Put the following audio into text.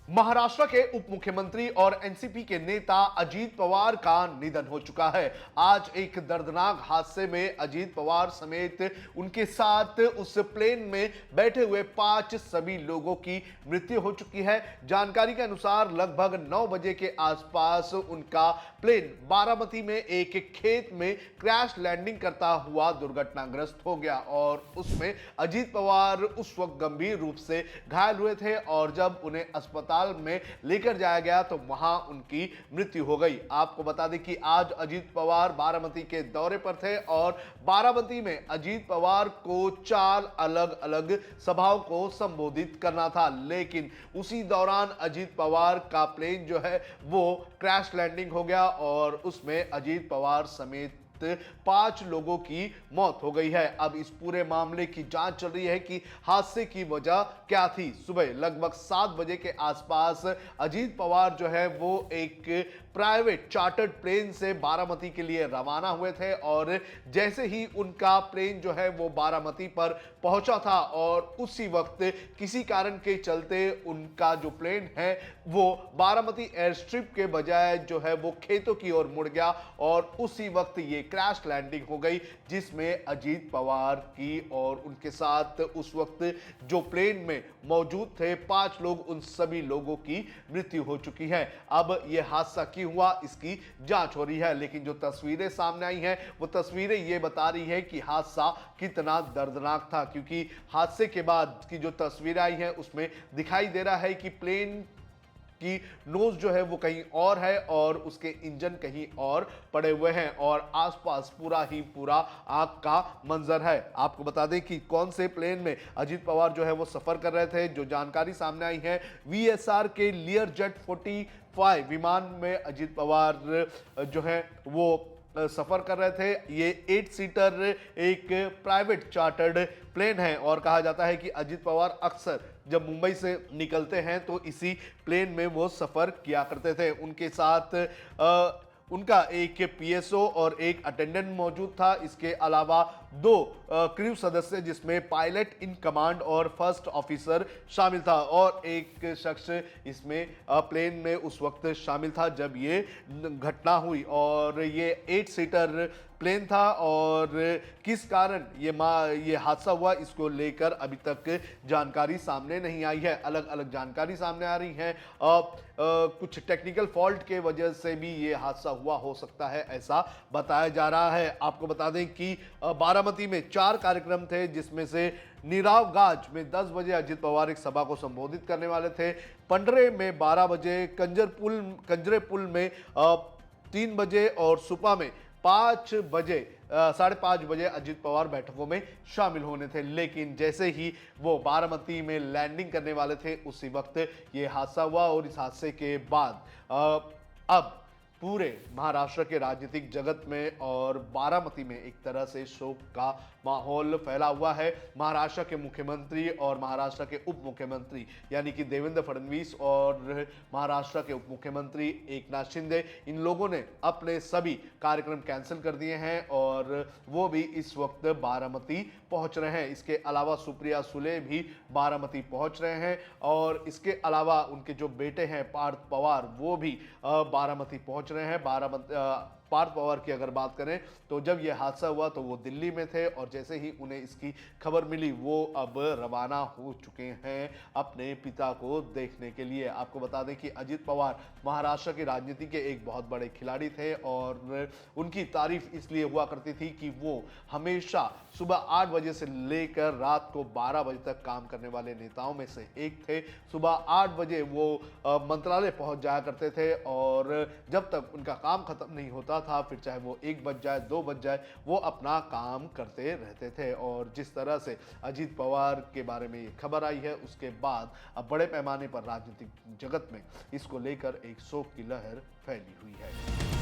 महाराष्ट्र के उप मुख्यमंत्री और एनसीपी के नेता अजीत पवार का निधन हो चुका है। आज एक दर्दनाक हादसे में अजीत पवार समेत उनके साथ उस प्लेन में बैठे हुए 5 सभी लोगों की मृत्यु हो चुकी है। जानकारी के अनुसार लगभग 9 बजे के आसपास उनका प्लेन बारामती में एक खेत में क्रैश लैंडिंग करता हुआ दुर्घटनाग्रस्त हो गया और उसमें अजीत पवार उस वक्त गंभीर रूप से घायल हुए थे और जब उन्हें अस्पताल में लेकर जाया गया तो वहां उनकी मृत्यु हो गई। आपको बता दें कि आज अजीत पवार बारामती के दौरे पर थे और बारामती में अजीत पवार को 4 अलग अलग सभाओं को संबोधित करना था, लेकिन उसी दौरान अजीत पवार का प्लेन जो है वो क्रैश लैंडिंग हो गया और उसमें अजीत पवार समेत 5 लोगों की मौत हो गई है। अब इस पूरे मामले की जांच चल रही है कि हादसे की वजह क्या थी। सुबह लगभग 7 बजे के आसपास अजीत पवार जो है वो एक प्राइवेट चार्टर्ड प्लेन से बारामती के लिए रवाना हुए थे और जैसे ही उनका प्लेन जो है वो बारामती पर पहुंचा था और उसी वक्त किसी कारण के चलते उनका जो प्लेन है वो बारामती एयर स्ट्रिप के बजाय जो है वो खेतों की ओर मुड़ गया और उसी वक्त ये क्रैश लैंडिंग हो गई, जिसमें अजीत पवार की और उनके साथ उस वक्त जो प्लेन में मौजूद थे 5 लोग, उन सभी लोगों की मृत्यु हो चुकी है। अब यह हादसा क्यों हुआ इसकी जांच हो रही है, लेकिन जो तस्वीरें सामने आई हैं वो तस्वीरें ये बता रही है कि हादसा कितना दर्दनाक था, क्योंकि हादसे के बाद की जो तस्वीरें आई हैं उसमें दिखाई दे रहा है कि प्लेन की नोज जो है वो कहीं और है और उसके इंजन कहीं और पड़े हुए हैं और आसपास पूरा आग का मंजर है। आपको बता दें कि कौन से प्लेन में अजीत पवार जो है वो सफर कर रहे थे। जो जानकारी सामने आई है, वीएसआर के लियर जेट 45 विमान में अजीत पवार जो है वो सफर कर रहे थे। ये 8 सीटर एक प्राइवेट चार्टर्ड प्लेन है और कहा जाता है कि अजीत पवार अक्सर जब मुंबई से निकलते हैं तो इसी प्लेन में वो सफर किया करते थे। उनके साथ उनका एक पीएसओ और एक अटेंडेंट मौजूद था। इसके अलावा 2 क्रू सदस्य जिसमें पायलट इन कमांड और फर्स्ट ऑफिसर शामिल था और एक शख्स इसमें प्लेन में उस वक्त शामिल था जब ये घटना हुई और ये 8 सीटर प्लेन था और किस कारण ये हादसा हुआ इसको लेकर अभी तक जानकारी सामने नहीं आई है। अलग अलग जानकारी सामने आ रही है। कुछ टेक्निकल फॉल्ट के वजह से भी ये हादसा हुआ हो सकता है, ऐसा बताया जा रहा है। आपको बता दें कि बारामती में 4 कार्यक्रम थे, जिसमें से नीराव गाज में 10 बजे अजीत पवार एक सभा को संबोधित करने वाले थे। पंडरे में 12 बजे, कंजरे पुल में 3 बजे और सुपा में 5 बजे 5:30 बजे अजीत पवार बैठकों में शामिल होने थे, लेकिन जैसे ही वो बारामती में लैंडिंग करने वाले थे उसी वक्त ये हादसा हुआ और इस हादसे के बाद अब पूरे महाराष्ट्र के राजनीतिक जगत में और बारामती में एक तरह से शोक का माहौल फैला हुआ है। महाराष्ट्र के मुख्यमंत्री और महाराष्ट्र के उप मुख्यमंत्री यानी कि देवेंद्र फडणवीस और महाराष्ट्र के उप मुख्यमंत्री एकनाथ शिंदे, इन लोगों ने अपने सभी कार्यक्रम कैंसिल कर दिए हैं और वो भी इस वक्त बारामती पहुंच रहे हैं। इसके अलावा सुप्रिया सुले भी बारामती पहुंच रहे हैं और इसके अलावा उनके जो बेटे हैं पार्थ पवार वो भी बारामती पहुंच रहे हैं। पार्थ पवार की अगर बात करें तो जब यह हादसा हुआ तो वो दिल्ली में थे और जैसे ही उन्हें इसकी खबर मिली वो अब रवाना हो चुके हैं अपने पिता को देखने के लिए। आपको बता दें कि अजीत पवार महाराष्ट्र की राजनीति के एक बहुत बड़े खिलाड़ी थे और उनकी तारीफ इसलिए हुआ करती थी कि वो हमेशा सुबह 8 बजे से लेकर रात को 12 बजे तक काम करने वाले नेताओं में से एक थे। सुबह 8 बजे वो मंत्रालय पहुंच जाया करते थे और जब तक उनका काम खत्म नहीं होता था, फिर चाहे वो 1 बज जाए 2 बज जाए, वो अपना काम करते रहते थे। और जिस तरह से अजीत पवार के बारे में ये खबर आई है उसके बाद अब बड़े पैमाने पर राजनीतिक जगत में इसको लेकर एक शोक की लहर फैली हुई है।